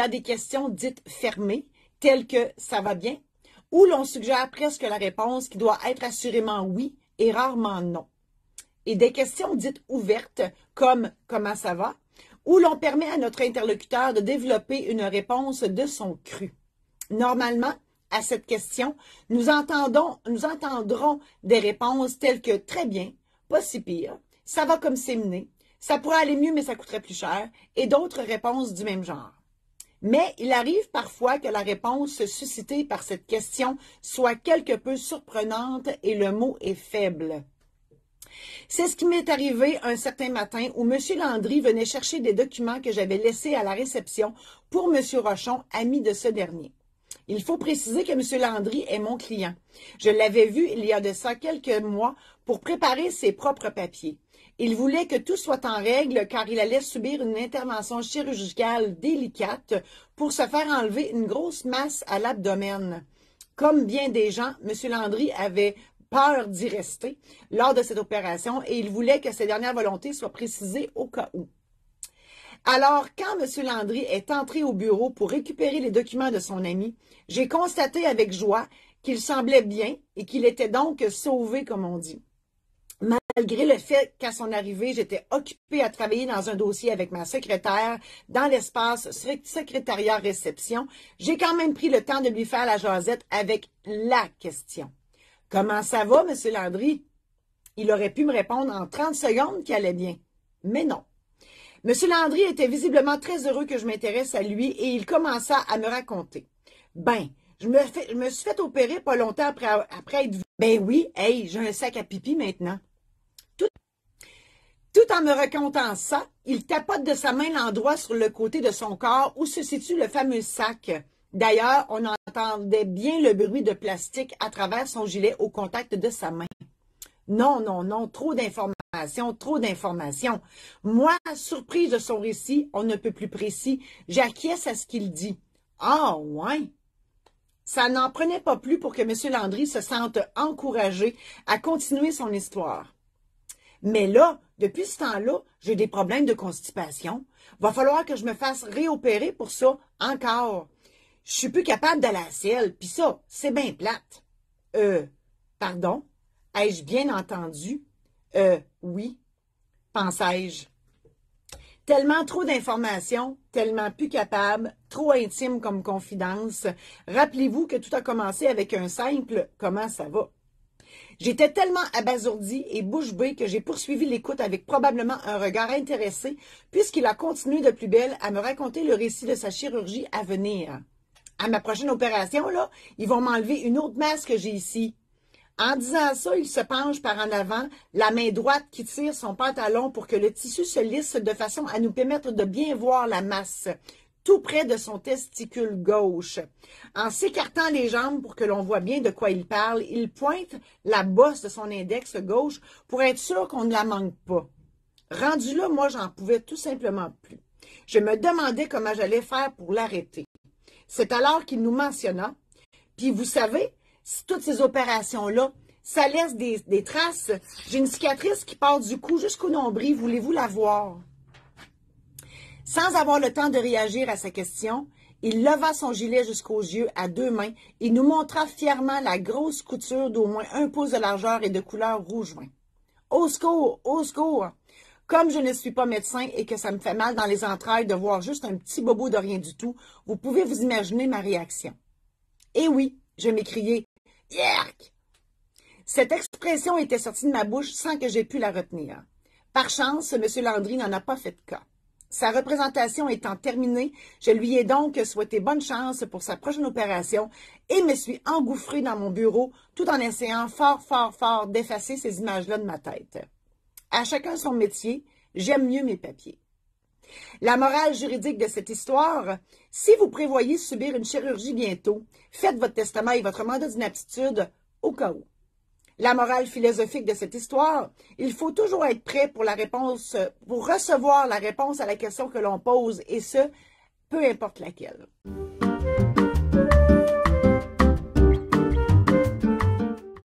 a des questions dites fermées, telles que « ça va bien » où l'on suggère presque la réponse qui doit être assurément oui et rarement non. Et des questions dites ouvertes, comme « comment ça va ?» où l'on permet à notre interlocuteur de développer une réponse de son cru. Normalement, à cette question, nous entendrons des réponses telles que « très bien »,« pas si pire »,« ça va comme c'est mené »,« ça pourrait aller mieux mais ça coûterait plus cher » et d'autres réponses du même genre. Mais il arrive parfois que la réponse suscitée par cette question soit quelque peu surprenante et le mot est faible. C'est ce qui m'est arrivé un certain matin où M. Landry venait chercher des documents que j'avais laissés à la réception pour M. Rochon, ami de ce dernier. Il faut préciser que M. Landry est mon client. Je l'avais vu il y a de ça quelques mois pour préparer ses propres papiers. Il voulait que tout soit en règle car il allait subir une intervention chirurgicale délicate pour se faire enlever une grosse masse à l'abdomen. Comme bien des gens, M. Landry avait peur d'y rester lors de cette opération et il voulait que ses dernières volontés soient précisées au cas où. Alors, quand M. Landry est entré au bureau pour récupérer les documents de son ami, j'ai constaté avec joie qu'il semblait bien et qu'il était donc sauvé, comme on dit. Malgré le fait qu'à son arrivée, j'étais occupée à travailler dans un dossier avec ma secrétaire dans l'espace secrétariat-réception, j'ai quand même pris le temps de lui faire la jasette avec la question. « Comment ça va, M. Landry? » Il aurait pu me répondre en 30 secondes qu'il allait bien. Mais non. M. Landry était visiblement très heureux que je m'intéresse à lui et il commença à me raconter. « Ben, je me suis fait opérer pas longtemps après être vu. Ben oui, hey, j'ai un sac à pipi maintenant. » Tout en me racontant ça, il tapote de sa main l'endroit sur le côté de son corps où se situe le fameux sac. D'ailleurs, on entendait bien le bruit de plastique à travers son gilet au contact de sa main. Non, non, non, trop d'informations, trop d'informations. Moi, surprise de son récit, on ne peut plus précis, j'acquiesce à ce qu'il dit. Ah, ouais! Ça n'en prenait pas plus pour que M. Landry se sente encouragé à continuer son histoire. Mais là, depuis ce temps-là, j'ai des problèmes de constipation. Va falloir que je me fasse réopérer pour ça, encore. Je suis plus capable d'aller à la selle, puis ça, c'est bien plate. Pardon? Ai-je bien entendu? Oui, pensais-je. Tellement trop d'informations, tellement plus capable, trop intime comme confidence. Rappelez-vous que tout a commencé avec un simple « comment ça va ». J'étais tellement abasourdie et bouche bée que j'ai poursuivi l'écoute avec probablement un regard intéressé puisqu'il a continué de plus belle à me raconter le récit de sa chirurgie à venir. À ma prochaine opération, là, ils vont m'enlever une autre masse que j'ai ici. En disant ça, il se penche par en avant, la main droite qui tire son pantalon pour que le tissu se lisse de façon à nous permettre de bien voir la masse, tout près de son testicule gauche. En s'écartant les jambes pour que l'on voit bien de quoi il parle, il pointe la bosse de son index gauche pour être sûr qu'on ne la manque pas. Rendu là, moi, j'en pouvais tout simplement plus. Je me demandais comment j'allais faire pour l'arrêter. C'est alors qu'il nous mentionna. Puis vous savez, toutes ces opérations-là, ça laisse des traces. J'ai une cicatrice qui part du cou jusqu'au nombril. Voulez-vous la voir? Sans avoir le temps de réagir à sa question, il leva son gilet jusqu'aux yeux à deux mains et nous montra fièrement la grosse couture d'au moins 1 pouce de largeur et de couleur rouge-vin. Au secours! Au secours! Comme je ne suis pas médecin et que ça me fait mal dans les entrailles de voir juste un petit bobo de rien du tout, vous pouvez vous imaginer ma réaction. Eh oui, je m'écriai « Yerk !» Cette expression était sortie de ma bouche sans que j'aie pu la retenir. Par chance, M. Landry n'en a pas fait cas. Sa représentation étant terminée, je lui ai donc souhaité bonne chance pour sa prochaine opération et me suis engouffrée dans mon bureau tout en essayant fort d'effacer ces images-là de ma tête. À chacun son métier, j'aime mieux mes papiers. La morale juridique de cette histoire, si vous prévoyez subir une chirurgie bientôt, faites votre testament et votre mandat d'inaptitude au cas où. La morale philosophique de cette histoire, il faut toujours être prêt pour recevoir la réponse à la question que l'on pose, et ce, peu importe laquelle.